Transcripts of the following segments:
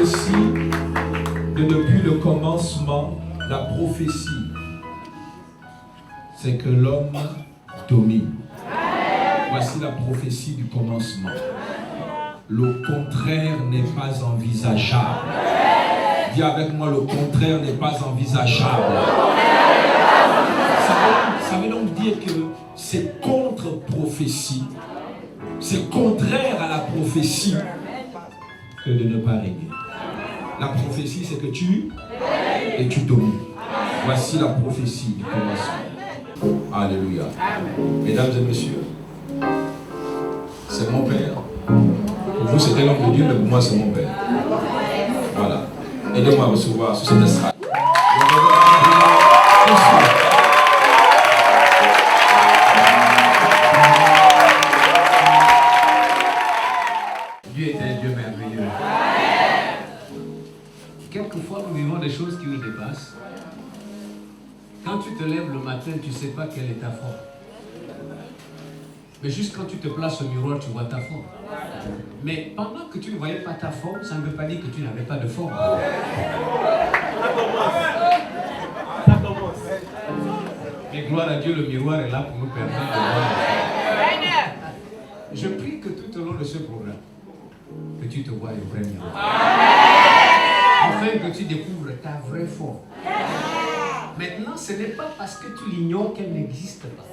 prophétie de depuis le commencement, la prophétie, c'est que l'homme domine. Voici la prophétie du commencement. Le contraire n'est pas envisageable. Dis avec moi, le contraire n'est pas envisageable. Ça veut donc dire que c'est contre-prophétie. C'est contraire à la prophétie que de ne pas régner. La prophétie, c'est que tu et tu domines. Voici la prophétie du commencement. Alléluia. Mesdames et messieurs, c'est mon Père. Pour vous, c'était l'homme de Dieu, mais pour moi, c'est mon Père. Voilà. Aidez-moi à recevoir sur cette estrade. Dieu est un Dieu merveilleux. Quelquefois, nous vivons des choses qui nous dépassent. Quand tu te lèves le matin, tu ne sais pas quelle est ta forme. Mais juste quand tu te places au miroir, tu vois ta forme. Mais pendant que tu ne voyais pas ta forme, ça ne veut pas dire que tu n'avais pas de forme. Mais gloire à Dieu, le miroir est là pour nous permettre de voir. Je prie que tout au long de ce programme, que tu te vois le vrai miroir. Afin que tu découvres ta vraie forme. Maintenant, ce n'est pas parce que tu l'ignores qu'elle n'existe pas.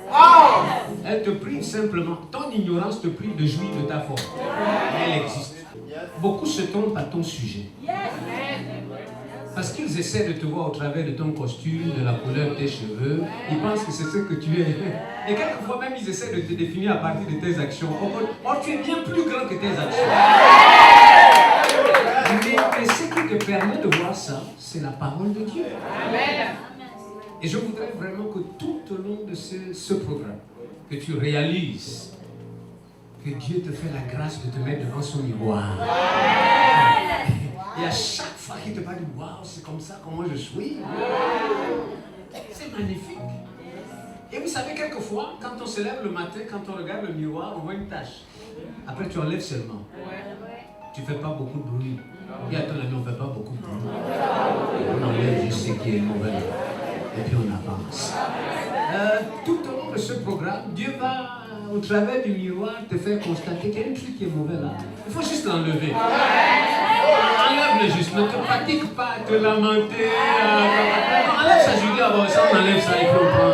Elle te prive simplement. Ton ignorance te prive de jouir de ta forme. Elle existe. Beaucoup se trompent à ton sujet. Parce qu'ils essaient de te voir au travers de ton costume, de la couleur de tes cheveux. Ils pensent que c'est ce que tu es. Et quelquefois même, ils essaient de te définir à partir de tes actions. Or, tu es bien plus grand que tes actions. Mais ce qui te permet de voir ça, c'est la parole de Dieu. Et je voudrais vraiment que tout au long de ce programme, que tu réalises que Dieu te fait la grâce de te mettre devant son miroir. Et à chaque fois qu'il te parle, waouh, c'est comme ça, comment je suis. C'est magnifique. Et vous savez, quelquefois, quand on se lève le matin, quand on regarde le miroir, on voit une tache. Après, tu enlèves seulement. Tu ne fais pas beaucoup de bruit. Et à ton ami, on ne fait pas beaucoup de bruit. On enlève juste ce qui est mauvais. Et puis on avance. Tout au long de ce programme, Dieu va, au travers du miroir, te faire constater qu'il y a un truc qui est mauvais là. Il faut juste l'enlever. Enlève-le juste. Ne te fatigue pas à te lamenter. Enlève ça, Julie. Ça, on enlève ça et puis on prend.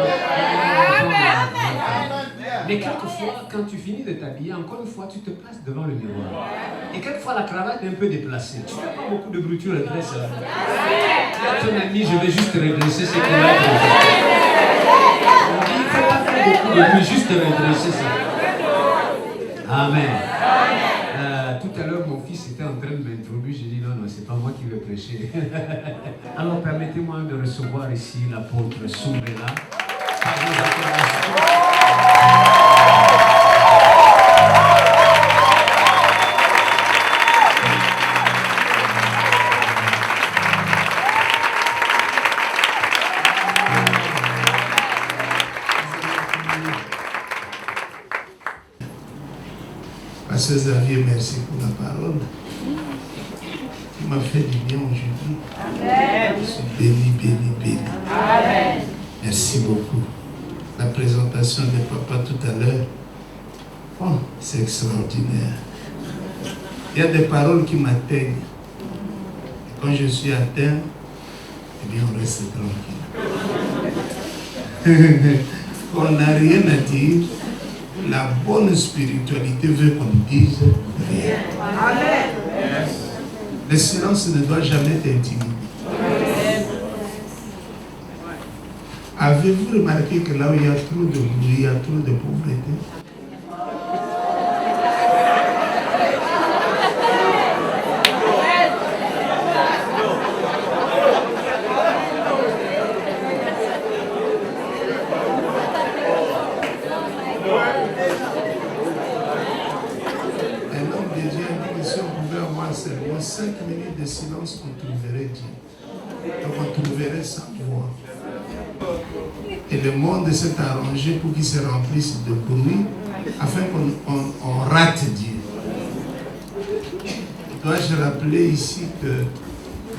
Mais quelquefois, quand tu finis de t'habiller, encore une fois, tu te places devant le miroir. Et quelquefois, la cravate est un peu déplacée. Tu ne fais pas beaucoup de bruit, tu redresses. Dis à ton ami, je vais juste redresser ce qu'il a fait. Il ne faut pas faire beaucoup de bruit, juste redresser ça. Amen. Tout à l'heure, mon fils était en train de m'introduire. J'ai dit non, c'est pas moi qui vais prêcher. Alors, permettez-moi de recevoir ici l'apôtre Soumela. Par vos acclamations. Pasteur Xavier, merci pour la parole. Tu m'as fait du bien aujourd'hui. Amen. Je suis béni, béni, béni. Amen. Merci beaucoup. La présentation de papa tout à l'heure, oh, c'est extraordinaire. Il y a des paroles qui m'atteignent. Quand je suis atteint, eh bien on reste tranquille. On n'a rien à dire. La bonne spiritualité veut qu'on dise rien. Amen. Le silence ne doit jamais t'intimider. Avez-vous remarqué que là où il y a trop de bruit, il y a trop de pauvreté? Un homme de Dieu a dit que si on pouvait avoir seulement 5 minutes de silence, on trouverait Dieu. Donc on trouverait sa voix. Et le monde s'est arrangé pour qu'il se remplisse de bruit afin qu'on rate Dieu. Dois-je rappeler ici que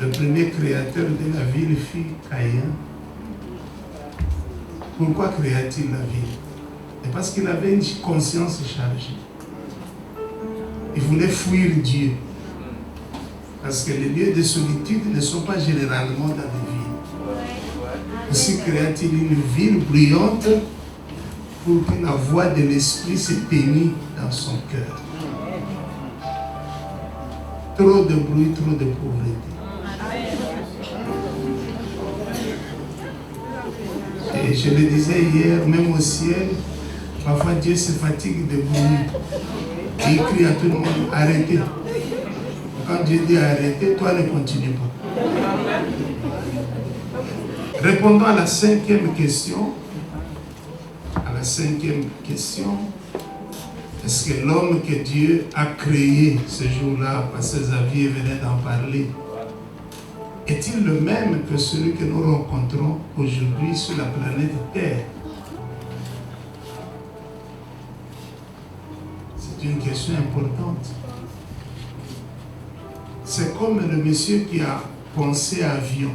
le premier créateur de la ville fut Caïn? Pourquoi créa-t-il la ville? Et parce qu'il avait une conscience chargée. Il voulait fuir Dieu. Parce que les lieux de solitude ne sont pas généralement dans les villes. Aussi créa-t-il une ville brillante pour que la voix de l'Esprit s'éteignît dans son cœur. Trop de bruit, trop de pauvreté. Et je le disais hier, même au ciel, parfois Dieu se fatigue de bruit. Et il crie à tout le monde, arrêtez. Quand Dieu dit arrêtez, toi ne continue pas. Répondons à la cinquième question. À la cinquième question. Est-ce que l'homme que Dieu a créé ce jour-là, parce que Xavier venait d'en parler, est-il le même que celui que nous rencontrons aujourd'hui sur la planète Terre? C'est une question importante. C'est comme le monsieur qui a pensé à avion.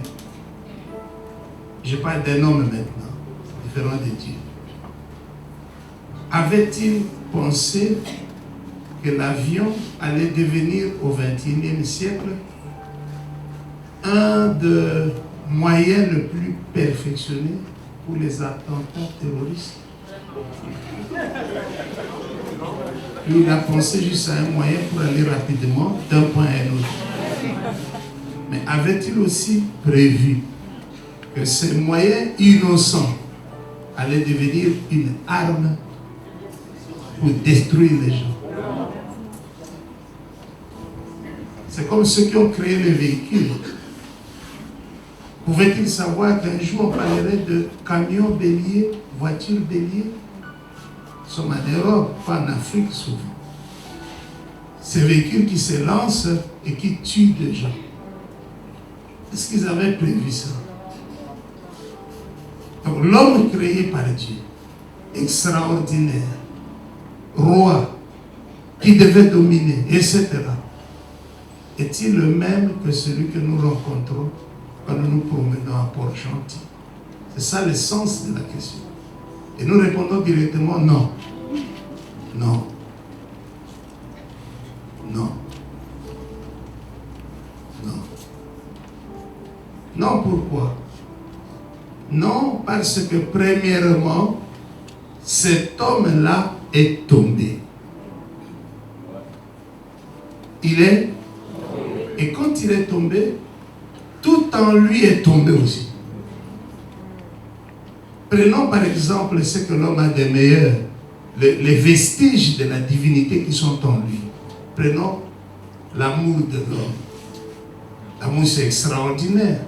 Je parle d'un homme maintenant, différent de Dieu. Avait-il pensé que l'avion allait devenir au XXIe siècle un des moyens le plus perfectionnés pour les attentats terroristes? Il a pensé juste à un moyen pour aller rapidement d'un point à un autre. Mais avait-il aussi prévu que ces moyens innocents allaient devenir une arme pour détruire les gens? C'est comme ceux qui ont créé les véhicules. Pouvait-il savoir qu'un jour on parlerait de camions béliers, voitures béliers? Nous sommes en Europe, pas en Afrique souvent. Ces véhicules qui se lancent et qui tuent des gens. Est-ce qu'ils avaient prévu ça? Donc l'homme créé par Dieu, extraordinaire, roi, qui devait dominer, etc. Est-il le même que celui que nous rencontrons quand nous nous promenons à Port-Gentil? C'est ça le sens de la question. Et nous répondons directement non. Non. Non. Non. Non, pourquoi? Non, parce que premièrement, cet homme-là est tombé. Il est. Et quand il est tombé, tout en lui est tombé aussi. Prenons par exemple ce que l'homme a de meilleur, les vestiges de la divinité qui sont en lui. Prenons l'amour de l'homme. L'amour, c'est extraordinaire.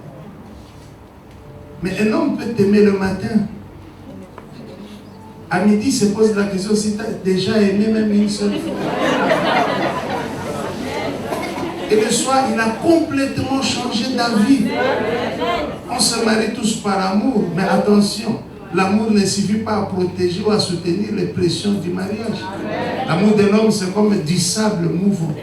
Mais un homme peut t'aimer le matin. À midi, il se pose la question si tu as déjà aimé même une seule fois. Et le soir, il a complètement changé d'avis. On se marie tous par amour, mais attention, l'amour ne suffit pas à protéger ou à soutenir les pressions du mariage. L'amour de l'homme, c'est comme du sable mouvant.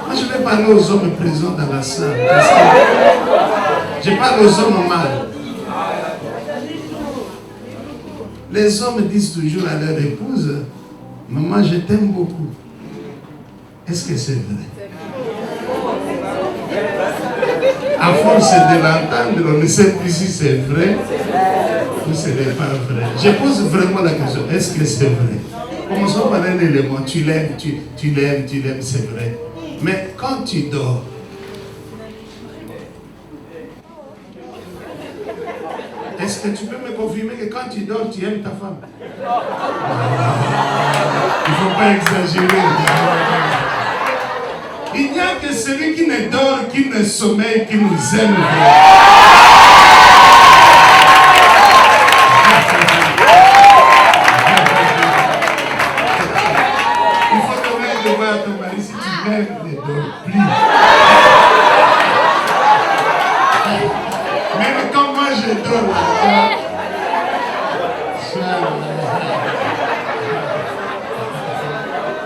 Moi, je vais parler aux hommes présents dans la salle. Je parle aux hommes mâles. Les hommes disent toujours à leur épouse, maman, je t'aime beaucoup. Est-ce que c'est vrai? À force de l'entendre, on ne sait plus si c'est vrai ou ce n'est pas vrai. Je pose vraiment la question, est-ce que c'est vrai? Commençons par un élément, tu l'aimes, tu l'aimes, c'est vrai. Mais quand tu dors, est-ce que tu peux me confirmer que quand tu dors, tu aimes ta femme? Il ne faut pas exagérer. Il n'y a que celui qui ne dort, qui ne sommeille, qui nous aime. Il faut quand même de voir ton mari si tu m'aimes, ne dors plus. Même quand moi je dors,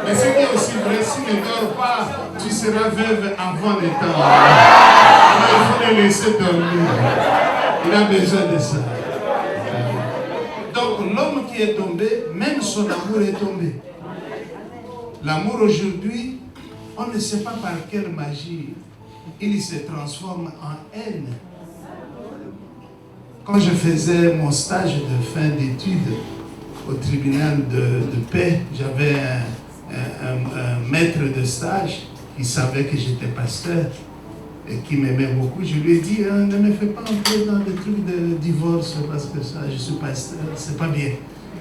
Mais ce qui est aussi vrai, si tu ne dors pas, tu seras veuve avant le temps. Alors il faut le laisser dormir. Il a besoin de ça. Donc l'homme qui est tombé, même son amour est tombé. L'amour aujourd'hui, on ne sait pas par quelle magie il se transforme en haine. Quand je faisais mon stage de fin d'études au tribunal de paix, j'avais un maître de stage qui savait que j'étais pasteur et qui m'aimait beaucoup. Je lui ai dit, ne me fais pas entrer dans des trucs de divorce parce que ça, je suis pasteur, c'est pas bien.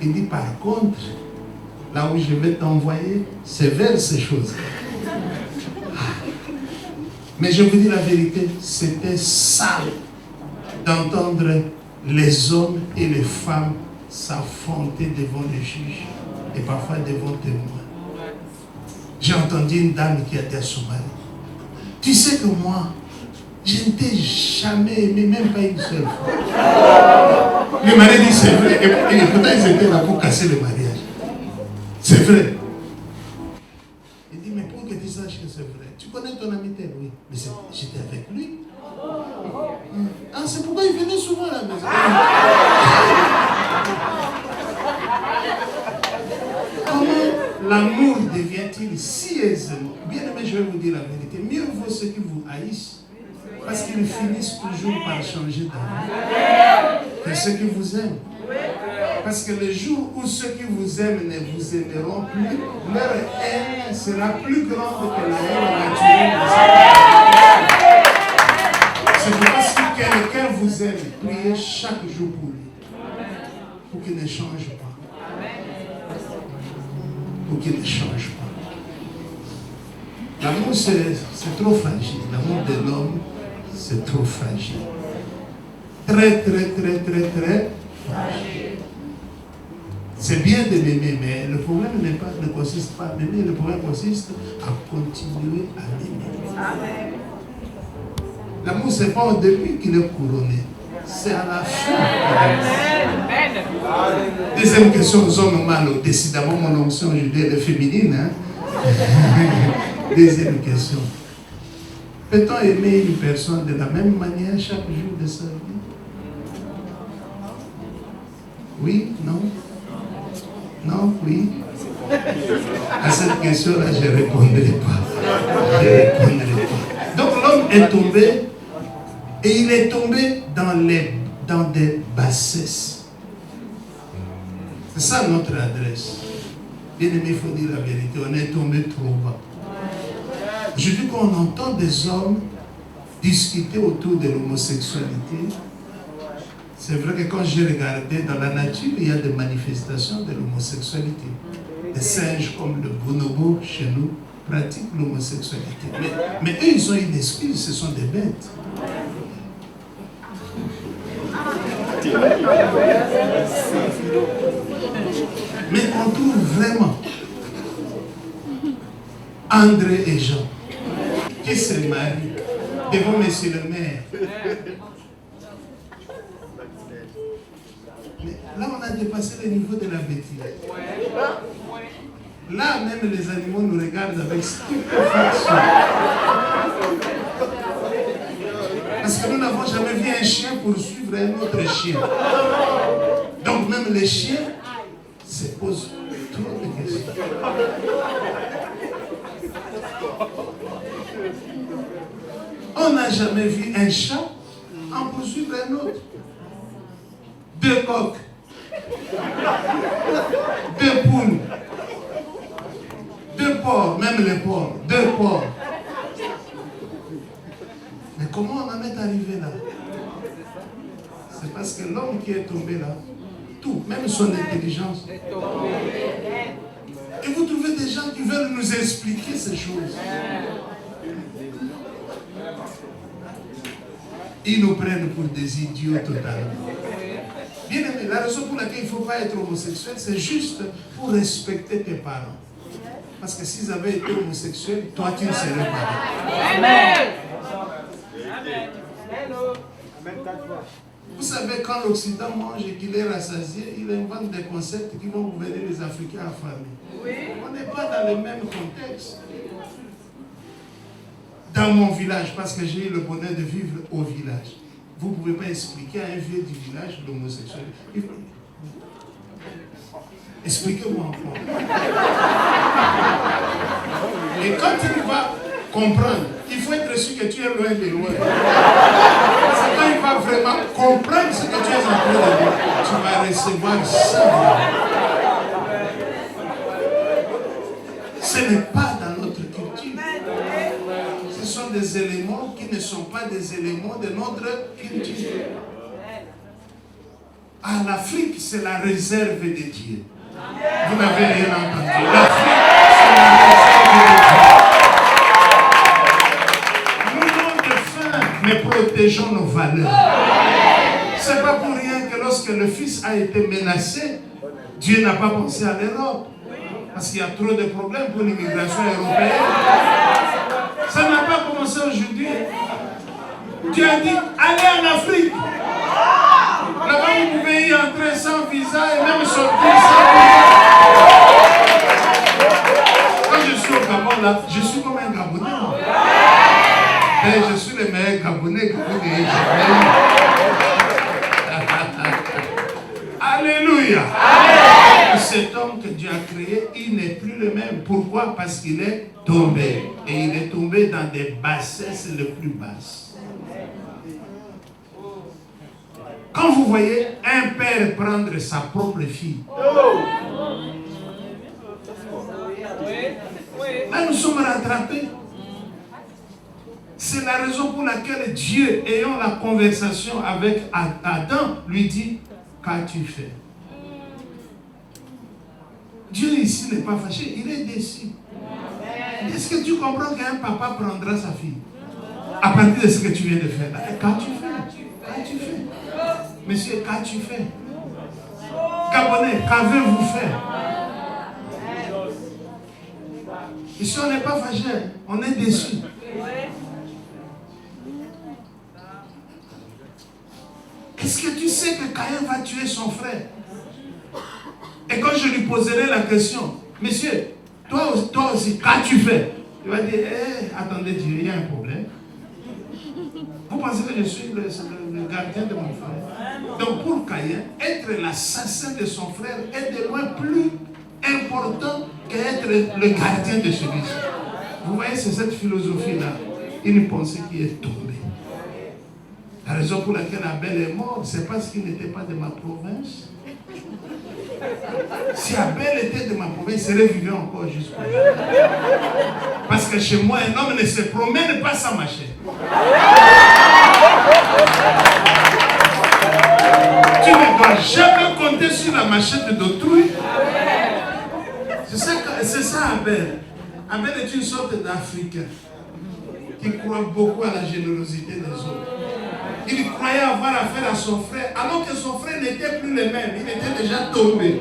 Il dit, par contre, là où je vais t'envoyer, c'est vers ces choses. Mais je vous dis la vérité, c'était sale d'entendre les hommes et les femmes s'affronter devant les juges et parfois devant témoins. J'ai entendu une dame qui a dit à son mari, tu sais que moi, je ne t'ai jamais aimé, même pas une seule fois. Le mari dit c'est vrai, et pourtant ils étaient là pour casser le mariage. C'est vrai. Il dit, mais pour que tu saches que c'est vrai, tu connais ton ami tel, oui, mais j'étais avec lui. Ah, c'est pourquoi il venait souvent à la maison. Comment l'amour devient-il si aisément? Bien aimé, je vais vous dire la vérité. Mieux vaut ceux qui vous haïssent, parce qu'ils finissent toujours par changer d'amour, que ceux qui vous aiment. Parce que le jour où ceux qui vous aiment ne vous aimeront plus, leur haine sera plus grande que la haine naturelle de cette. C'est parce que quelqu'un vous aime, priez chaque jour pour lui, pour qu'il ne change pas. Pour qu'il ne change pas. L'amour, c'est trop fragile. L'amour de l'homme, c'est trop fragile. Très, très, très, très, très fragile. C'est bien de l'aimer, mais le problème ne consiste pas à l'aimer, le problème consiste à continuer à l'aimer. L'amour, ce n'est pas au début qu'il est couronné, c'est à la fin. Deuxième question aux hommes mâles, décidément mon onction aujourd'hui elle est féminine. Hein? Deuxième question. Peut-on aimer une personne de la même manière chaque jour de sa vie? Oui, non? Non, oui. À cette question-là, je ne répondrai pas. Donc l'homme est tombé, et il est tombé dans des bassesses. C'est ça notre adresse. Bien aimé, il faut dire la vérité, on est tombé trop bas. Je dis qu'on entend des hommes discuter autour de l'homosexualité. C'est vrai que quand j'ai regardé dans la nature, il y a des manifestations de l'homosexualité. Des singes comme le bonobo chez nous pratiquent l'homosexualité. Mais eux, ils ont une excuse, ce sont des bêtes. Mais on trouve vraiment André et Jean qui se marient devant monsieur le maire. Mais là, on a dépassé le niveau de la bêtise. Là, même les animaux nous regardent avec stupéfaction. Parce que nous n'avons jamais vu un chien poursuivre un autre chien. Donc même les chiens se posent trop de questions. On n'a jamais vu un chat en poursuivre un autre. Deux coqs, deux poules, deux porcs, même les porcs, deux porcs. Mais comment on en est arrivé là? C'est parce que l'homme qui est tombé là, tout, même son intelligence. Et vous trouvez des gens qui veulent nous expliquer ces choses. Ils nous prennent pour des idiots totalement. Bien aimé, la raison pour laquelle il ne faut pas être homosexuel, c'est juste pour respecter tes parents. Parce que s'ils avaient été homosexuels, toi tu ne serais pas là. Amen. Amen. Hello. Amen. Vous savez, quand l'Occident mange et qu'il est rassasié, il invente des concepts qui vont gouverner les Africains affamés. On n'est pas dans le même contexte. Dans mon village, parce que j'ai eu le bonheur de vivre au village, vous ne pouvez pas expliquer à un vieux du village l'homosexualité. Expliquez-moi encore. Et quand il va comprendre, il faut être sûr que tu es loin de loin. C'est quand il va vraiment comprendre ce que tu es en train de dire, tu vas recevoir ça. Ce n'est pas dans notre culture. Ce sont des éléments qui ne sont pas des éléments de notre culture. En Afrique, c'est la réserve de Dieu. Vous n'avez rien entendu. L'Afrique, c'est la réserve de Dieu. Nous n'avons de faim, mais protégeons nos valeurs. Ce n'est pas pour rien que lorsque le Fils a été menacé, Dieu n'a pas pensé à l'Europe. Parce qu'il y a trop de problèmes pour l'immigration européenne. Ça n'a pas commencé aujourd'hui. Dieu a dit, allez en Afrique. Là-bas, vous pouvez y entrer sans visa et même sortir sans visa. Quand je suis au Gabon, là, je suis comme un Gabonais. Et je suis le meilleur Gabonais que vous n'ayez jamais eu. Alléluia. Cet homme que Dieu a créé, il n'est plus le même. Pourquoi? Parce qu'il est tombé. Et il est tombé dans des bassesses les plus basses. Quand vous voyez un père prendre sa propre fille, là nous sommes rattrapés. C'est la raison pour laquelle Dieu, ayant la conversation avec Adam, lui dit, qu'as-tu fait? Dieu ici n'est pas fâché, il est déçu. Est-ce que tu comprends qu'un papa prendra sa fille à partir de ce que tu viens de faire là? Qu'as-tu fait? Qu'as-tu fait? Monsieur, qu'as-tu fait? Gabonais, qu'avez-vous fait? Ici, on n'est pas fâché, on est déçu. Est-ce que tu sais que Caïn va tuer son frère? Et quand je lui poserai la question, monsieur, toi aussi, qu'as-tu fait? Il va dire, attendez Dieu, il y a un problème. Vous pensez que je suis le gardien de mon frère? Donc pour Caïn, être l'assassin de son frère est de loin plus important qu'être le gardien de celui-ci. Vous voyez, c'est cette philosophie-là, une pensée qui est tombée. La raison pour laquelle Abel est mort, c'est parce qu'il n'était pas de ma province. Si Abel était de ma province, il serait vivant encore jusqu'aujourd'hui. Parce que chez moi, un homme ne se promène pas sans machette. Tu ne dois jamais compter sur la machette d'autrui. C'est ça Abel. Abel est une sorte d'Africain qui croit beaucoup à la générosité des autres. Il croyait avoir affaire à son frère, alors que son frère n'était plus le même. Il était déjà tombé.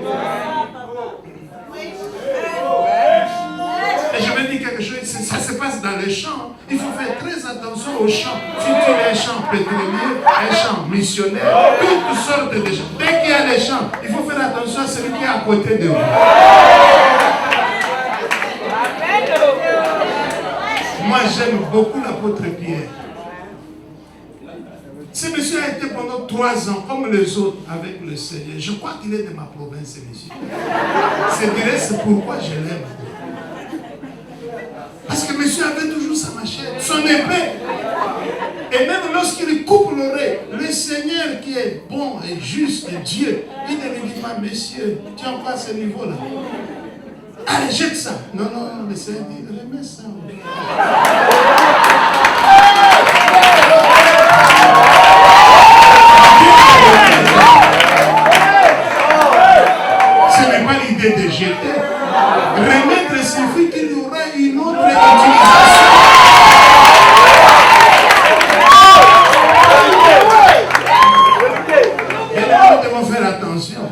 Et je vais dire quelque chose, ça se passe dans les champs. Il faut faire très attention aux champs. Si tu as un champ pétrolier, un champ missionnaire, toutes sortes de champs. Dès qu'il y a les champs, il faut faire attention à celui qui est à côté de vous. Moi, j'aime beaucoup l'apôtre Pierre. Ce monsieur a été pendant 3 ans, comme les autres, avec le Seigneur. Je crois qu'il est de ma province, ce monsieur. C'est pourquoi je l'aime. Parce que monsieur avait toujours sa machette, son épée. Et même lorsqu'il coupe l'oreille, le Seigneur qui est bon et juste, et Dieu, il ne lui dit pas, monsieur, tu es encore à ce niveau-là. Allez, jette ça. Non, le Seigneur dit, remets ça. Ce n'est pas l'idée de jeter. Remettre signifie qu'il y aura une autre utilisation. Et là, nous devons faire attention.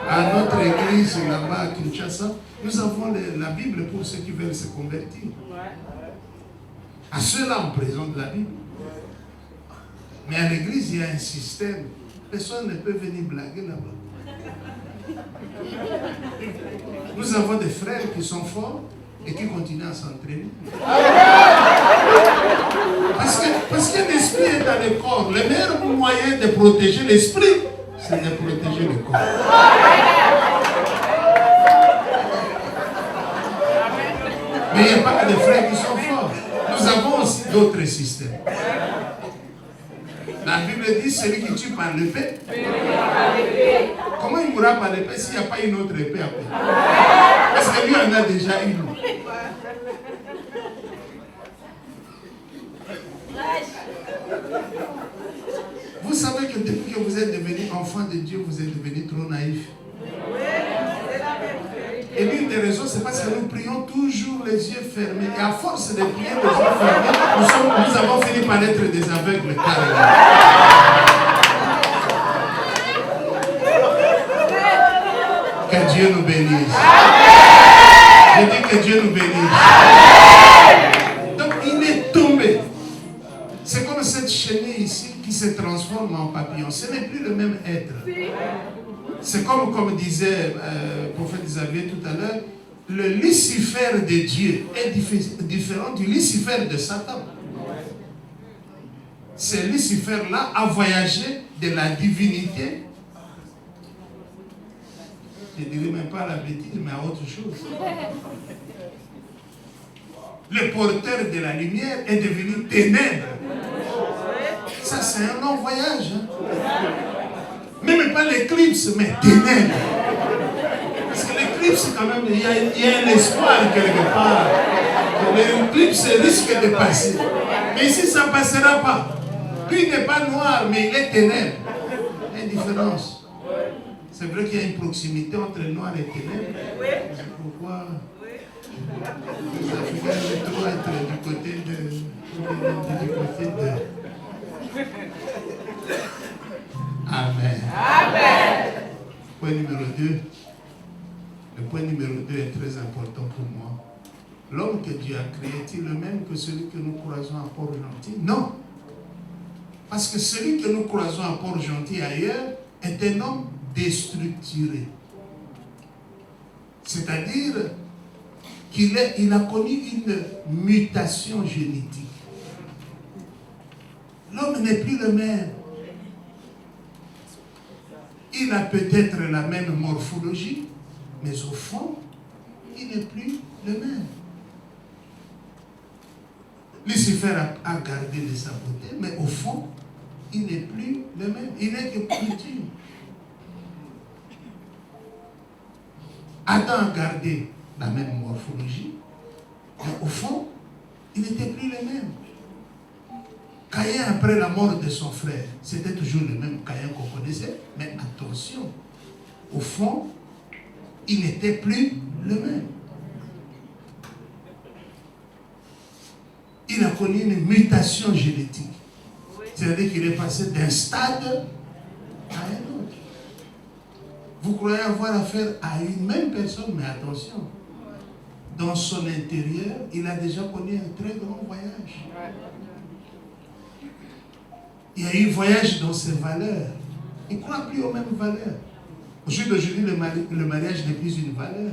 À notre église là-bas à Kinshasa, nous avons la Bible pour ceux qui veulent se convertir. À ceux-là, on présente la Bible. Mais à l'église, il y a un système. Personne ne peut venir blaguer là-bas. Nous avons des frères qui sont forts et qui continuent à s'entraîner. Parce que l'esprit est dans le corps. Le meilleur moyen de protéger l'esprit, c'est de protéger le corps. Mais il n'y a pas que des frères qui sont forts. Nous avons aussi d'autres systèmes. La Bible dit celui qui tue par l'épée. Comment il mourra par l'épée s'il n'y a pas une autre épée après? Parce que lui en a déjà une. Vous savez que depuis que vous êtes devenu enfant de Dieu, vous êtes devenu trop naïf. Et l'une des raisons, c'est parce que nous prions toujours les yeux fermés. Et à force de prier les yeux fermés, nous avons fini par être des aveugles carrément. Que Dieu nous bénisse. Je dis que Dieu nous bénisse. Donc il est tombé. C'est comme cette chenille ici qui se transforme en papillon. Ce n'est plus le même être. C'est comme disait le prophète Xavier tout à l'heure, le Lucifer de Dieu est différent du Lucifer de Satan. Ce Lucifer-là a voyagé de la divinité, je ne dirais même pas à la bêtise, mais à autre chose. Le porteur de la lumière est devenu ténèbres. Ça, c'est un long voyage. Hein? Même pas l'éclipse, mais ténèbres. Parce que l'éclipse, quand même, il y a un espoir quelque part. L'éclipse risque de passer. Mais ici, ça ne passera pas. Lui, il n'est pas noir, mais il est ténèbres. Il y a une différence. C'est vrai qu'il y a une proximité entre noir et ténèbres. C'est pourquoi les Africains veulent trop être du côté de... Amen. Amen. Point numéro 2. Le point numéro 2 est très important pour moi. L'homme que Dieu a créé est-il le même que celui que nous croisons à Port-Gentil? Non. Parce que celui que nous croisons à Port-Gentil ailleurs est un homme déstructuré. C'est-à-dire qu'il a connu une mutation génétique. L'homme n'est plus le même. Il a peut-être la même morphologie, mais au fond, il n'est plus le même. Lucifer a gardé de sa beauté, mais au fond, il n'est plus le même. Il n'est que plus dur. Adam a gardé la même morphologie, mais au fond, il n'était plus le même. Caïn, après la mort de son frère, c'était toujours le même Caïn qu'on connaissait, mais attention, au fond, il n'était plus le même. Il a connu une mutation génétique. C'est-à-dire qu'il est passé d'un stade à un autre. Vous croyez avoir affaire à une même personne, mais attention, dans son intérieur, il a déjà connu un très grand voyage. Il y a eu voyage dans ses valeurs. Il ne croit plus aux mêmes valeurs. Aujourd'hui, le mariage n'est plus une valeur.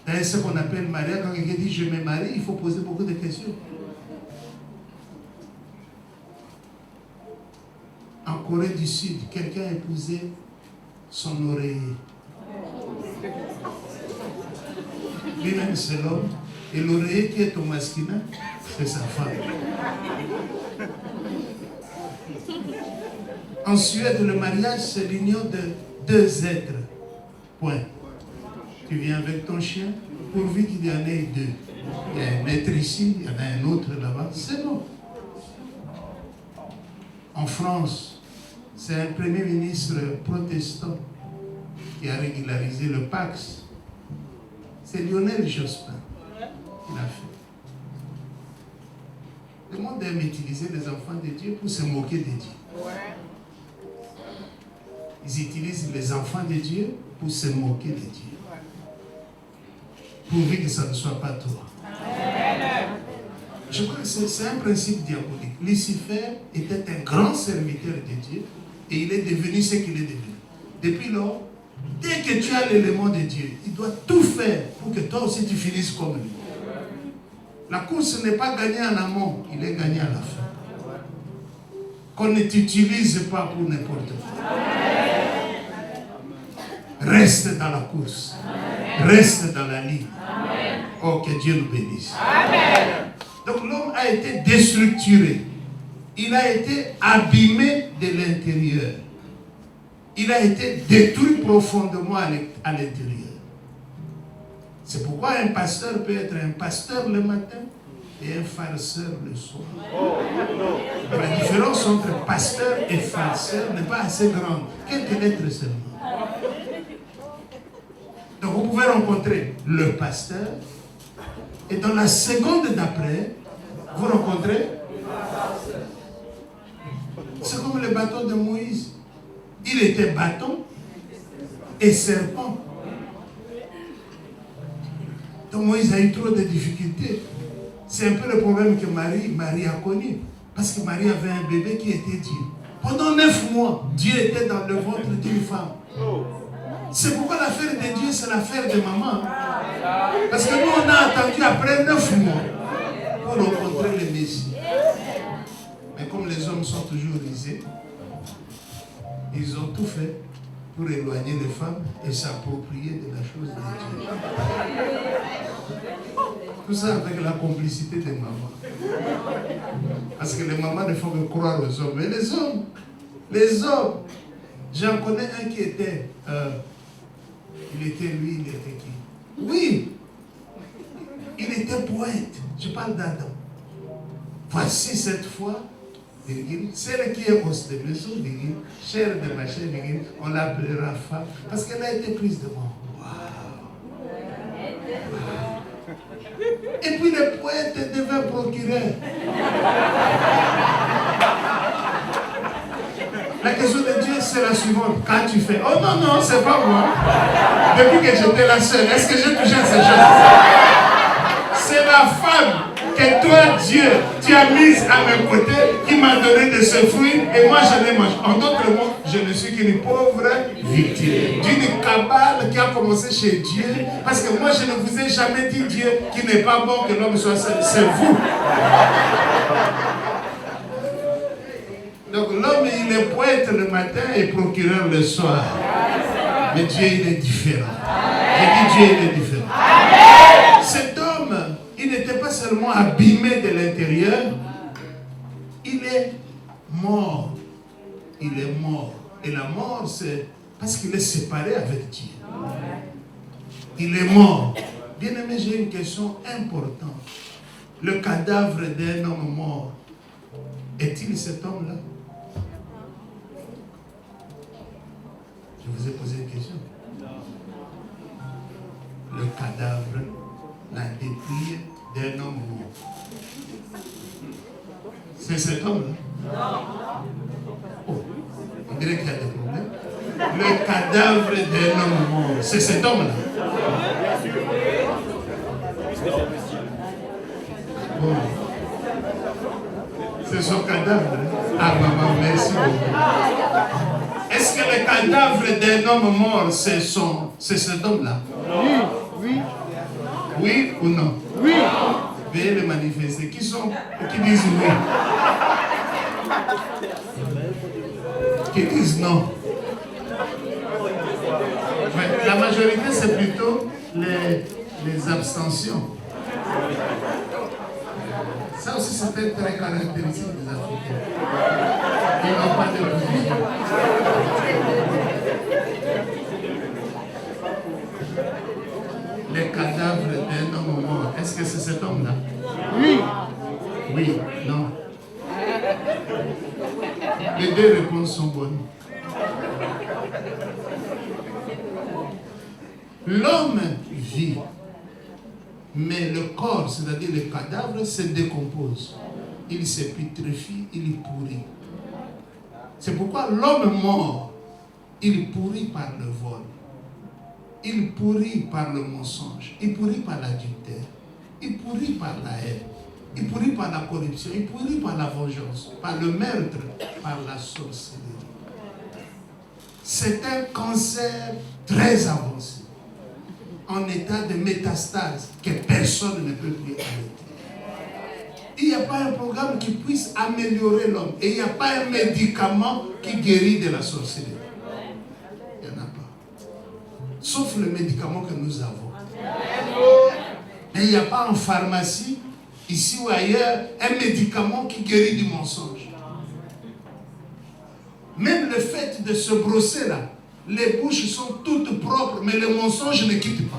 D'ailleurs, ce qu'on appelle mariage, quand quelqu'un dit je me marie, il faut poser beaucoup de questions. En Corée du Sud, quelqu'un a épousé son oreiller. Lui-même, c'est l'homme. Et l'oreiller qui est au masculin, c'est sa femme. En Suède, le mariage, c'est l'union de deux êtres. Point. Tu viens avec ton chien, pourvu qu'il y en ait deux. Il y a un être ici, il y en a un autre là-bas. C'est bon. En France, c'est un premier ministre protestant qui a régularisé le Pax. C'est Lionel Jospin qui l'a fait. Le monde aime utiliser les enfants de Dieu pour se moquer de Dieu. Ils utilisent les enfants de Dieu pour se moquer de Dieu. Pourvu que ça ne soit pas toi. Je crois que c'est un principe diabolique. Lucifer était un grand serviteur de Dieu et il est devenu ce qu'il est devenu. Depuis lors, dès que tu as l'élément de Dieu, il doit tout faire pour que toi aussi tu finisses comme lui. La course n'est pas gagnée en amont, il est gagné à la fin. Qu'on ne t'utilise pas pour n'importe quoi. Reste dans la course. Reste dans la ligne. Oh, que Dieu nous bénisse. Donc l'homme a été déstructuré. Il a été abîmé de l'intérieur. Il a été détruit profondément à l'intérieur. C'est pourquoi un pasteur peut être un pasteur le matin et un farceur le soir. La différence entre pasteur et farceur n'est pas assez grande. Quelques lettres seulement. Donc vous pouvez rencontrer le pasteur et dans la seconde d'après, vous rencontrez. C'est comme le bâton de Moïse. Il était bâton et serpent. Donc Moïse a eu trop de difficultés. C'est un peu le problème que Marie a connu. Parce que Marie avait un bébé qui était Dieu. Pendant 9 mois, Dieu était dans le ventre d'une femme. C'est pourquoi l'affaire de Dieu, c'est l'affaire de maman. Parce que nous, on a attendu après 9 mois pour rencontrer le Messie. Mais comme les hommes sont toujours risés, ils ont tout fait pour éloigner les femmes et s'approprier de la chose de Dieu. Tout ça avec la complicité des mamans. Parce que les mamans ne font que croire aux hommes. Mais les hommes, j'en connais un qui était, il était qui? Oui, il était poète. Je parle d'Adam. Voici cette fois, celle qui est hausse de maison, chère de ma chair, on l'appellera femme, parce qu'elle a été prise de moi. Wow. Et puis le poète devint procureur. La question de Dieu, c'est la suivante. Quand tu fais, oh non, non, c'est pas moi. Depuis que j'étais la seule, est-ce que j'ai touché à ces choses? C'est la femme que toi, Dieu, tu as mise à mes côtés, qui m'a donné de ce fruit, et moi je l'ai mangé. En d'autres mots, je ne suis qu'une pauvre victime d'une cabale qui a commencé chez Dieu, parce que moi je ne vous ai jamais dit, Dieu, qu'il n'est pas bon que l'homme soit seul. C'est vous. Donc l'homme, il est poète le matin et procureur le soir. Mais Dieu, il est différent. J'ai dit, Dieu, il est différent. Cet homme, il n'était pas seulement abîmé de l'intérieur, il est mort. Il est mort. Et la mort, c'est parce qu'il est séparé avec Dieu. Il est mort. Bien-aimé, j'ai une question importante. Le cadavre d'un homme mort, est-il cet homme-là? Je vous ai posé une question. Le cadavre, la dépouille d'un homme mort. C'est cet homme-là? Oh, on dirait qu'il y a des problèmes. Le cadavre d'un homme mort, c'est cet homme-là? Bon. C'est son cadavre. Ah maman, merci beaucoup. Est-ce que le cadavre d'un homme mort, c'est cet homme-là? Oui. Oui ou non? Oui. Veuillez le manifester. Qui disent oui? Qui disent non? Mais la majorité, c'est plutôt les abstentions. Ça aussi, c'est très caractéristique des Africains. Ils n'ont pas de position. Les cadavres d'un homme mort, est-ce que c'est cet homme-là? Oui. Oui, non. Les deux réponses sont bonnes. L'homme vit, mais le corps, c'est-à-dire le cadavre, se décompose. Il se putrefie, il pourrit. C'est pourquoi l'homme mort, il pourrit par le vol. Il pourrit par le mensonge. Il pourrit par l'adultère. Il pourrit par la haine. Il pourrit par la corruption, il pourrit par la vengeance, par le meurtre, par la sorcellerie. C'est un cancer très avancé, en état de métastase, que personne ne peut plus arrêter. Il n'y a pas un programme qui puisse améliorer l'homme. Et il n'y a pas un médicament qui guérit de la sorcellerie. Il n'y en a pas. Sauf le médicament que nous avons. Mais il n'y a pas en pharmacie, ici ou ailleurs, un médicament qui guérit du mensonge. Même le fait de se brosser là, les bouches sont toutes propres, mais le mensonge ne quitte pas.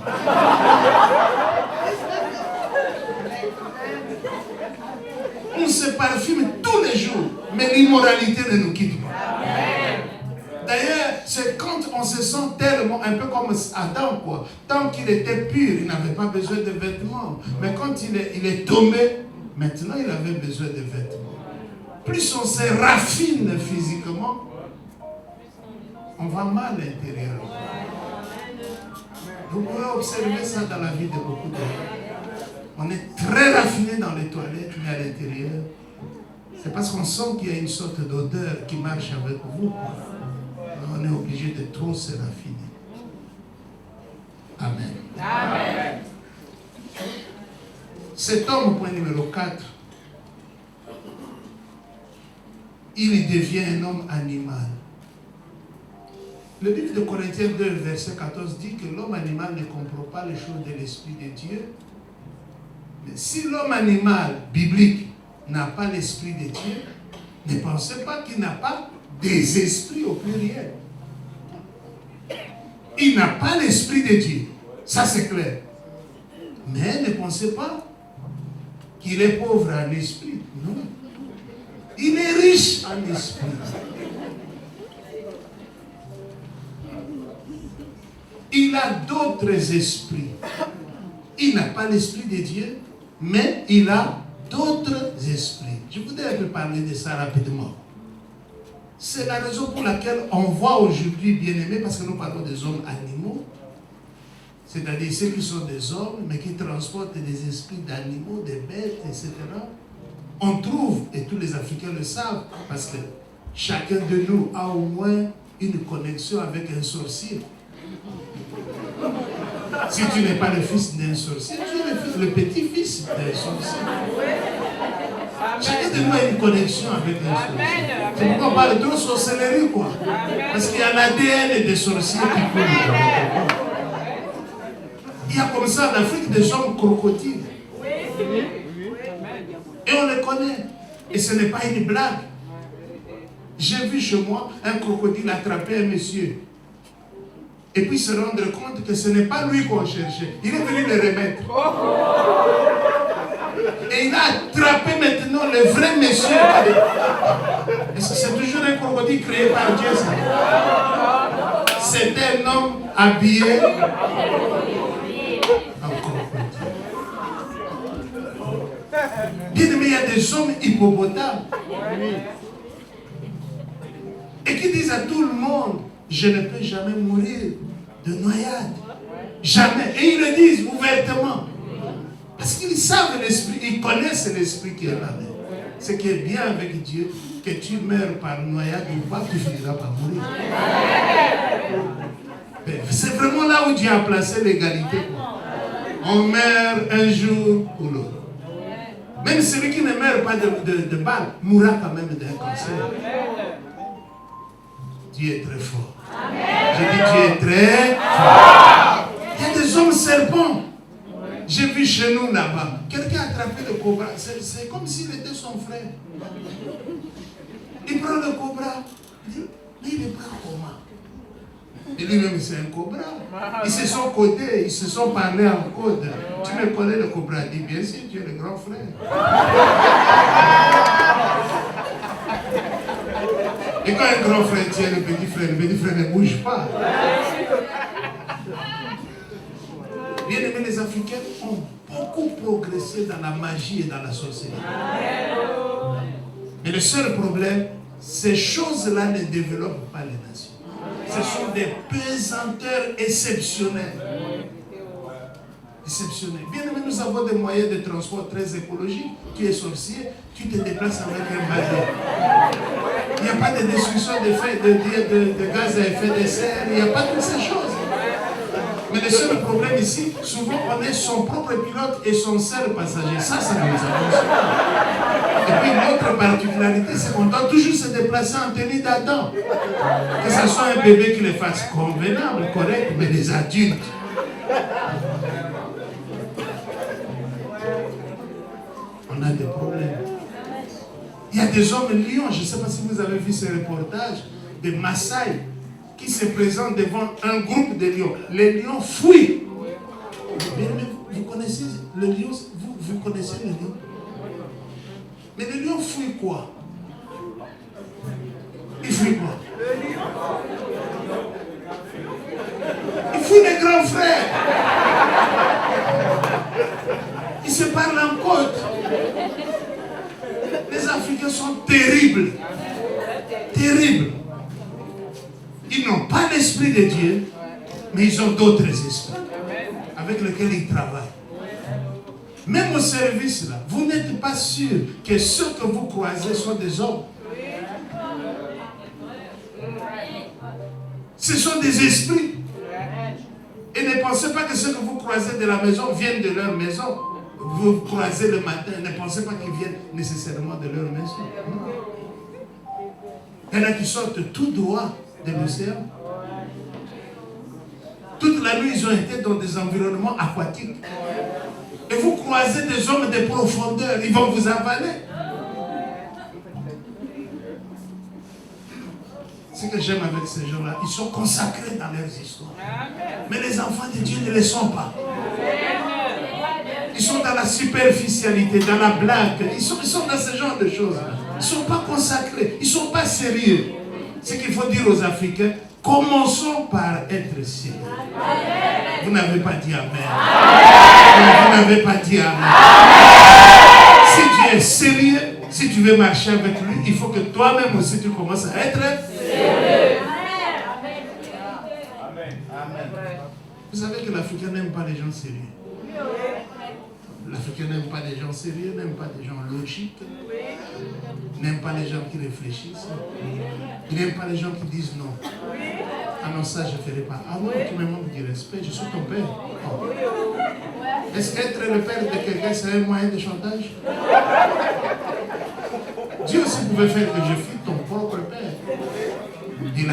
On se parfume tous les jours, mais l'immoralité ne nous quitte pas. D'ailleurs, c'est quand on se sent tellement, un peu comme Adam, quoi. Tant qu'il était pur, il n'avait pas besoin de vêtements. Mais quand il est tombé, maintenant il avait besoin de vêtements. Plus on se raffine physiquement, on va mal intérieurement. Vous pouvez observer ça dans la vie de beaucoup de gens. On est très raffiné dans les toilettes, mais à l'intérieur, c'est parce qu'on sent qu'il y a une sorte d'odeur qui marche avec vous. On est obligé de trop se raffiner. Amen. Amen. Cet homme, point numéro 4, il devient un homme animal. Le livre de Corinthiens 2, verset 14 dit que l'homme animal ne comprend pas les choses de l'Esprit de Dieu. Mais si l'homme animal biblique n'a pas l'Esprit de Dieu, ne pensez pas qu'il n'a pas des esprits au pluriel. Il n'a pas l'Esprit de Dieu. Ça c'est clair. Mais ne pensez pas qu'il est pauvre en esprit. Non. Il est riche en esprit. Il a d'autres esprits. Il n'a pas l'Esprit de Dieu, mais il a d'autres esprits. Je voudrais un peu parler de ça rapidement. C'est la raison pour laquelle on voit aujourd'hui, bien-aimés, parce que nous parlons des hommes animaux, c'est-à-dire ceux qui sont des hommes, mais qui transportent des esprits d'animaux, des bêtes, etc. On trouve, et tous les Africains le savent, parce que chacun de nous a au moins une connexion avec un sorcier. Si tu n'es pas le fils d'un sorcier, tu es le petit-fils d'un sorcier. Chacun de nous a une connexion avec un sorcier. C'est pourquoi on parle de sorcellerie, quoi. Parce qu'il y a l'ADN des sorciers qui coulent. Il y a comme ça en Afrique des hommes crocodiles. Et on les connaît. Et ce n'est pas une blague. J'ai vu chez moi un crocodile attraper un monsieur. Et puis se rendre compte que ce n'est pas lui qu'on cherchait. Il est venu le remettre. Et il a attrapé maintenant le vrai monsieur. Est-ce que c'est toujours un crocodile créé par Dieu, ça? C'est un homme habillé en crocodile. Bien aimé, il y a des hommes hippopotames. Et qui disent à tout le monde, je ne peux jamais mourir de noyade. Jamais. Et ils le disent ouvertement. Parce qu'ils savent l'esprit, ils connaissent l'esprit qui est là. Ce qui est bien avec Dieu, que tu meurs par noyade ou pas, tu finiras par mourir. C'est vraiment là où Dieu a placé l'égalité. On meurt un jour ou l'autre. Même celui qui ne meurt pas de balle mourra quand même d'un cancer. Dieu est très fort. Je dis Dieu est très fort. Il y a des hommes serpents. J'ai vu chez nous là-bas, quelqu'un a attrapé le cobra. C'est comme s'il était son frère. Il prend le cobra. Il dit, mais il est prend comment? Et lui-même, c'est un cobra. Ils se sont codés, ils se sont parlé en code. Tu me connais le cobra? Il dit, bien sûr, tu es le grand frère. Et quand un grand frère tient le petit frère ne bouge pas. Bien aimés, les Africains ont beaucoup progressé dans la magie et dans la sorcellerie. Mais le seul problème, ces choses-là ne développent pas les nations. Ce sont des pesanteurs exceptionnels. Exceptionnel. Bien aimé, nous avons des moyens de transport très écologiques. Tu es sorcier, tu te déplaces avec un bateau. Il n'y a pas de destruction de gaz à effet de serre, il n'y a pas toutes ces choses. Mais le seul problème ici, souvent on est son propre pilote et son seul passager. Ça nous avance. Et puis l'autre particularité, c'est qu'on doit toujours se déplacer en tenue d'Adam. Que ce soit un bébé qui le fasse convenable, correct, mais des adultes. On a des problèmes. Il y a des hommes lions, je ne sais pas si vous avez vu ce reportage, des Maasai qui se présentent devant un groupe de lions. Les lions fuient. Mais vous connaissez le lion, vous connaissez le lion. Mais le lion fuit quoi? Il fuit quoi? Il fuit les grands frères. Ils se parlent en côte. Les Africains sont terribles. Terribles. Ils n'ont pas l'esprit de Dieu, mais ils ont d'autres esprits avec lesquels ils travaillent. Même au service, là, vous n'êtes pas sûr que ceux que vous croisez sont des hommes. Ce sont des esprits. Et ne pensez pas que ceux que vous croisez de la maison viennent de leur maison. Vous croisez le matin, ne pensez pas qu'ils viennent nécessairement de leur maison. Il y en a qui sortent tout droit de l'océan. Toute la nuit, ils ont été dans des environnements aquatiques. Et vous croisez des hommes de profondeur, ils vont vous avaler. Ce que j'aime avec ces gens-là, ils sont consacrés dans leurs histoires. Mais les enfants de Dieu ne le sont pas. Ils sont dans la superficialité, dans la blague. Ils sont dans ce genre de choses. Ils ne sont pas consacrés. Ils ne sont pas sérieux. Ce qu'il faut dire aux Africains, commençons par être sérieux. Vous n'avez pas dit Amen. Vous n'avez pas dit Amen. Si tu es sérieux, si tu veux marcher avec lui, il faut que toi-même aussi tu commences à être sérieux. Vous savez que l'Africain n'aime pas les gens sérieux. L'Africain n'aime pas les gens sérieux, n'aime pas les gens logiques, n'aime pas les gens qui réfléchissent, il n'aime pas les gens qui disent non. Ah non, ça je ne ferai pas. Ah non, tu me manques du respect, je suis ton père. Oh. Est-ce qu'être le père de quelqu'un, c'est un moyen de chantage? Dieu aussi pouvait faire que je fût ton propre père. Il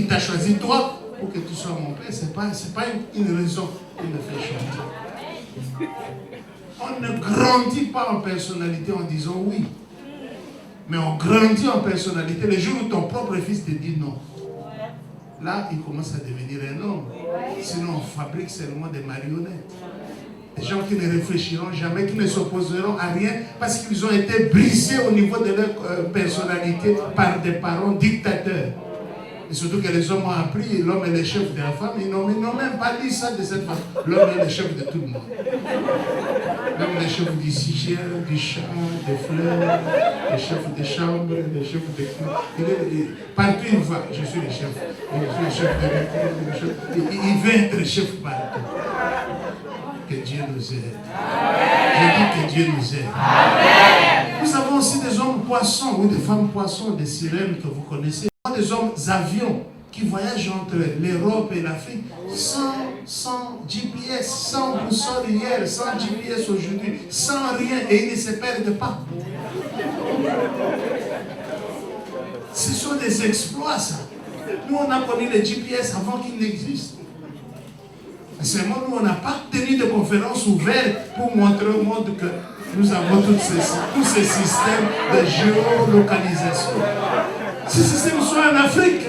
t'a choisi toi pour que tu sois mon père. Ce n'est pas une raison qui me fait chanter. On ne grandit pas en personnalité en disant oui. Mais on grandit en personnalité le jour où ton propre fils te dit non. Là, il commence à devenir un homme. Sinon, on fabrique seulement des marionnettes. Des gens qui ne réfléchiront jamais, qui ne s'opposeront à rien parce qu'ils ont été brisés au niveau de leur personnalité par des parents dictateurs. Et surtout que les hommes ont appris, l'homme est le chef de la femme, ils n'ont même pas dit ça de cette façon. L'homme est le chef de tout le monde. Même le chef du cigère, du chat, des fleurs, le chef des chambres, le chef des clés. Partout il va, je suis le chef. Je suis le chef de l'école, il veut être chef partout. Que Dieu nous aide. Je dis que Dieu nous aide. Nous avons aussi des hommes poissons, ou des femmes poissons, des sirènes que vous connaissez. Des hommes avions qui voyagent entre l'Europe et l'Afrique sans GPS, sans boussole hier, sans GPS aujourd'hui, sans rien, et ils ne se perdent pas. Ce sont des exploits, ça. Nous, on a connu les GPS avant qu'ils n'existent. Seulement, nous, on n'a pas tenu de conférence ouverte pour montrer au monde que nous avons tous ces systèmes de géolocalisation. Ces systèmes sont en Afrique.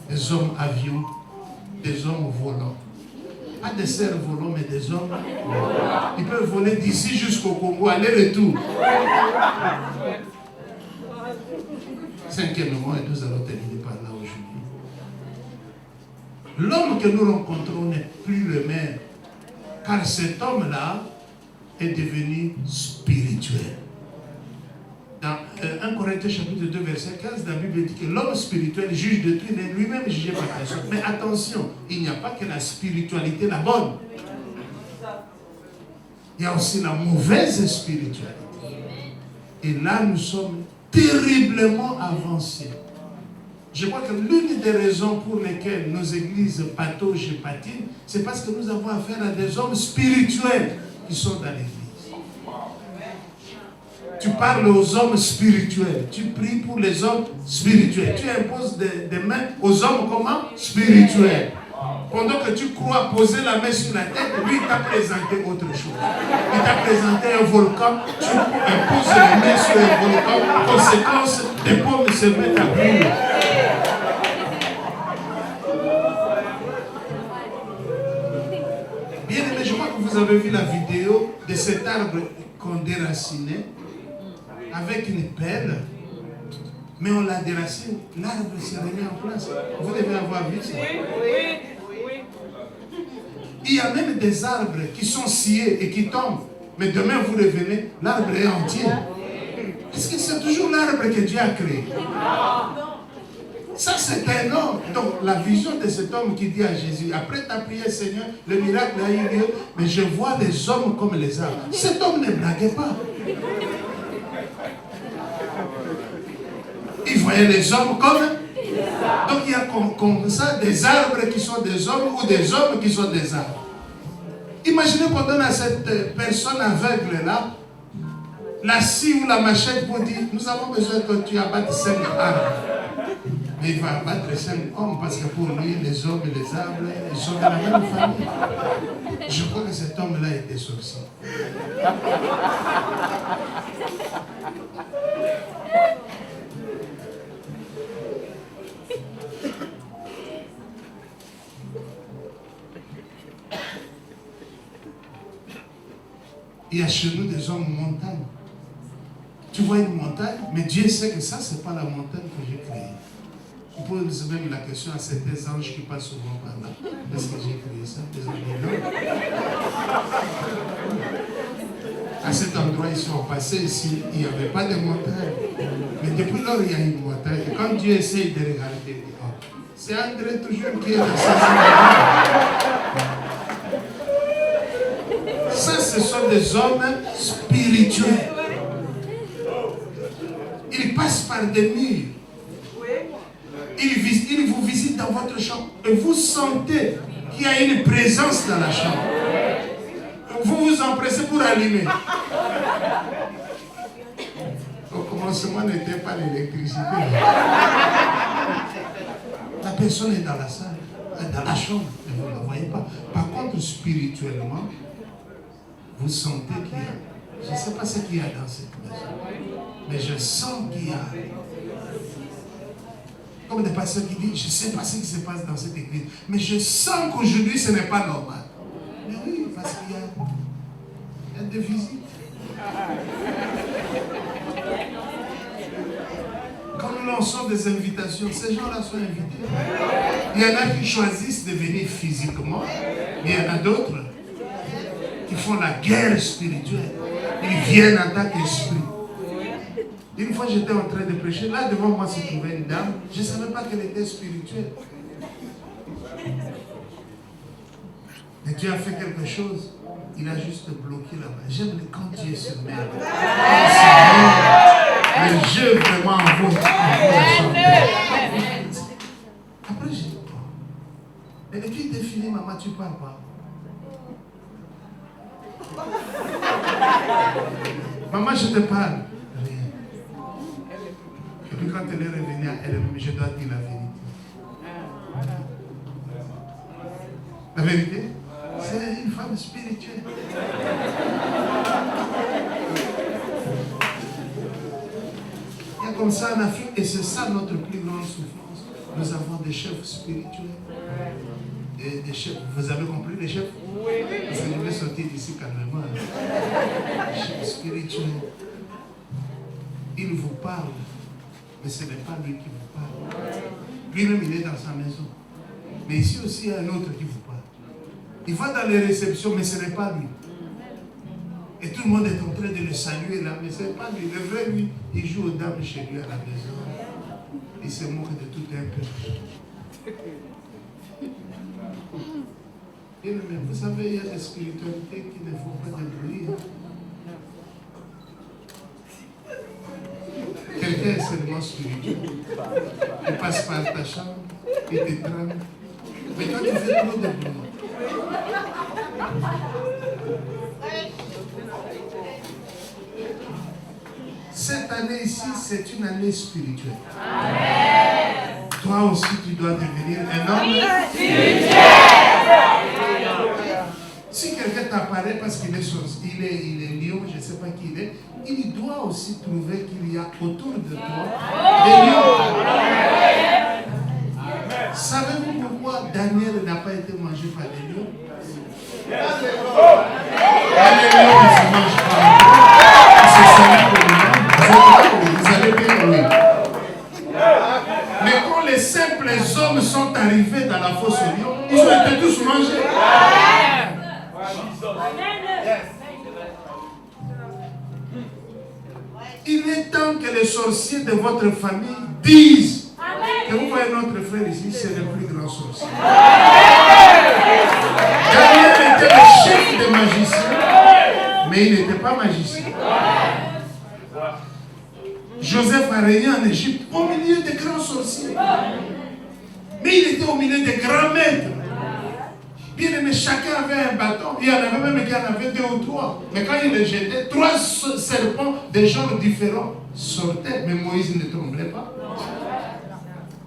Des hommes avions, des hommes volants. Pas des cerfs volants, mais des hommes volants. Ils peuvent voler d'ici jusqu'au Congo, aller-retour. Cinquièmement, et nous allons terminer par là aujourd'hui. L'homme que nous rencontrons n'est plus le même, car cet homme-là est devenu spirituel. Dans 1 Corinthiens chapitre 2 verset 15, la Bible dit que l'homme spirituel juge de tout, il n'est lui-même jugé par personne. Mais attention, il n'y a pas que la spiritualité la bonne. Il y a aussi la mauvaise spiritualité. Et là, nous sommes terriblement avancés. Je crois que l'une des raisons pour lesquelles nos églises pataugent et patinent, c'est parce que nous avons affaire à des hommes spirituels qui sont dans l'église. Tu parles aux hommes spirituels, tu pries pour les hommes spirituels, tu imposes des mains aux hommes comment? Spirituels. Pendant que tu crois poser la main sur la tête, lui il t'a présenté autre chose. Il t'a présenté un volcan, tu imposes la main sur un volcan, conséquence, des pommes se mettent à brûler. Bien aimé, je crois que vous avez vu la vidéo de cet arbre qu'on déracinait avec une pelle, mais on l'a déraciné, l'arbre s'est remis en place. Vous devez avoir vu ça. Il y a même des arbres qui sont sciés et qui tombent, mais demain vous revenez, l'arbre est entier. Est-ce que c'est toujours l'arbre que Dieu a créé? Ça, c'est un homme. Donc, la vision de cet homme qui dit à Jésus, après ta prière, Seigneur, le miracle a eu lieu, mais je vois les hommes comme les arbres. Cet homme ne blaguait pas. Il voyait les hommes comme... Donc, il y a comme ça des arbres qui sont des hommes ou des hommes qui sont des arbres. Imaginez qu'on donne à cette personne aveugle-là la scie ou la machette pour dire, nous avons besoin que tu abattes 5 arbres. Mais il va abattre 5 hommes parce que pour lui, les hommes et les arbres, ils sont dans la même famille. Je crois que cet homme-là était sorcier. Il y a chez nous des hommes montagnes. Tu vois une montagne, mais Dieu sait que ça, ce n'est pas la montagne que j'ai créée. Tu poses même la question à certains anges qui passent souvent par là. Est-ce que j'ai créé ça? Des anges. À cet endroit, ils sont passés ici, il n'y avait pas de montagne. Mais depuis lors, il y a une montagne. Et quand Dieu essaye de regarder, il dit, oh, c'est André toujours qui est dans ça, ce sont des hommes spirituels. Ils passent par des murs. Ils vous visitent dans votre chambre. Et vous sentez qu'il y a une présence dans la chambre. Vous vous empressez pour allumer. Au commencement, n'était pas l'électricité. La personne est dans la salle, dans la chambre. Et vous ne la voyez pas. Par contre, spirituellement, vous sentez qu'il y a, je ne sais pas ce qu'il y a dans cette maison, mais je sens qu'il y a, comme des pasteurs qui disent, je ne sais pas ce qui se passe dans cette église, mais je sens qu'aujourd'hui ce n'est pas normal. Mais oui, parce qu'il y a des visites. Quand nous lançons des invitations, ces gens-là sont invités. Il y en a qui choisissent de venir physiquement, mais il y en a d'autres qui font la guerre spirituelle. Ils viennent en tant qu'esprit. Une fois, j'étais en train de prêcher. Là, devant moi, se trouvait une dame. Je ne savais pas qu'elle était spirituelle. Mais Dieu a fait quelque chose. Il a juste bloqué la main. J'aime quand Dieu se met. Mais Dieu vraiment envoie la chanter. Après, j'ai dit, et puis il était fini, maman, tu parles pas. Maman, je te parle. Rien. Et puis quand elle est revenue à elle-même, je dois dire la vérité. La vérité, c'est une femme spirituelle. Il y a comme ça en Afrique, et c'est ça notre plus grande souffrance. Nous avons des chefs spirituels. Et des chefs. Vous avez compris les chefs? Oui. Parce que je vais sortir d'ici calmement. Les chefs spirituels. Il vous parle, mais ce n'est pas lui qui vous parle. Lui-même, il est dans sa maison. Mais ici aussi, il y a un autre qui vous parle. Il va dans les réceptions, mais ce n'est pas lui. Et tout le monde est en train de le saluer là, mais c'est pas lui. Le vrai, lui, il joue aux dames chez lui à la maison. Il se moque de tout un peu. Et vous savez, il y a des spiritualités qui ne font pas de bruit. Quelqu'un est seulement spirituel. Il passe par ta chambre, il te tremble. Mais quand tu fais trop de bruit, cette année ici, c'est une année spirituelle. Amen. Toi aussi, tu dois devenir un homme spirituel. Si quelqu'un t'apparaît parce qu'il est sorcier, il est lion, je ne sais pas qui il est, il doit aussi trouver qu'il y a autour de toi des lions. Savez-vous pourquoi Daniel n'a pas été mangé par des lions? Les lions ne se mangent pas. C'est ça pour vous allez bien oui. Mais quand les simples hommes sont arrivés dans la fosse aux lions, ils ont été tous mangés. Il est temps que les sorciers de votre famille disent que vous voyez notre frère ici, c'est le plus grand sorcier. Daniel était le chef des magiciens, mais il n'était pas magicien. Joseph a régné en Égypte au milieu des grands sorciers. Mais il était au milieu des grands maîtres. Bien aimé, chacun avait un bâton. Il y en avait même qui en avaient 2 ou 3. Mais quand il les jetait, 3 serpents de genres différents sortaient. Mais Moïse ne tremblait pas.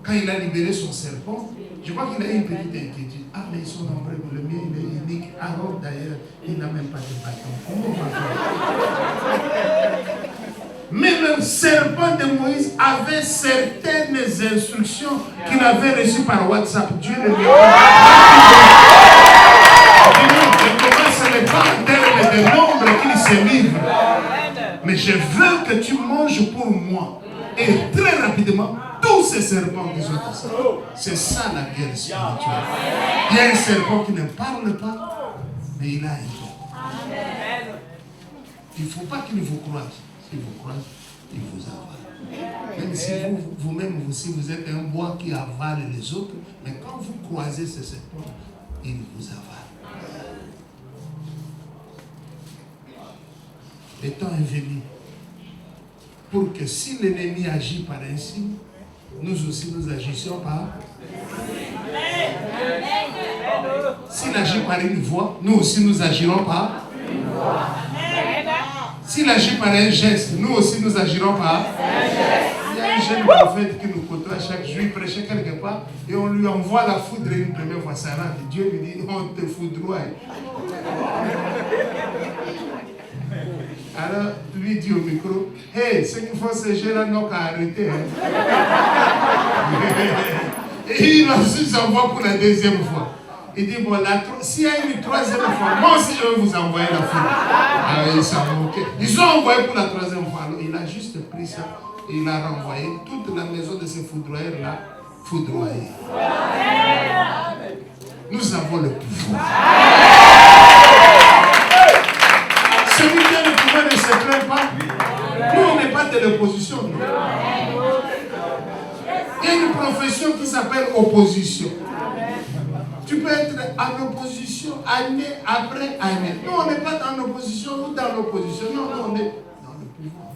Quand il a libéré son serpent, je crois qu'il a eu une petite inquiétude. Ah, mais ils sont nombreux, le mien il est unique. Aaron d'ailleurs, il n'a même pas de bâton. Comment on va faire? Mais le serpent de Moïse avait certaines instructions qu'il avait reçues par WhatsApp. Dieu le lui a ce n'est pas en termes de nombre qu'il se livre. Mais je veux que tu manges pour moi. Et très rapidement, tous ces serpents qui sont ici. C'est ça la guerre spirituelle. Il y a un serpent qui ne parle pas, mais il a un don. Il ne faut pas qu'il vous croise. S'il vous croise, il vous avale. Même si vous-même, si vous êtes un bois qui avale les autres, mais quand vous croisez ces serpents, il vous avale. Le temps est venu pour que si l'ennemi agit par un signe, nous aussi nous agissions par. S'il agit par une voix, nous aussi nous agirons par. S'il agit par un geste, nous aussi nous agirons par. Il y a un jeune prophète qui nous côtoie chaque jour, il prêchait quelque part et on lui envoie la foudre une première fois, ça rentre. Dieu lui dit, on te foudroie. Alors, lui dit au micro, hey, ce qu'il faut, ces gens-là n'ont qu'à arrêter. Hein. Et il ensuite envoie pour la 2e fois. Il dit, bon, s'il y a une 3e fois, moi aussi je vais vous envoyer la foudre. Alors, ils s'en moquaient. Ils ont envoyé pour la 3e fois. Alors, il a juste pris ça et il a renvoyé toute la maison de ces foudroyeurs-là foudroyée. Nous avons le pouvoir. Celui qui a le pouvoir ne se plaint pas. Nous, on n'est pas de l'opposition. Il y a une profession qui s'appelle opposition. Tu peux être en opposition année après année. Nous, on n'est pas dans l'opposition ou dans l'opposition. Non, nous, on est dans le pouvoir.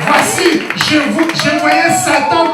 Voici, je voyais Satan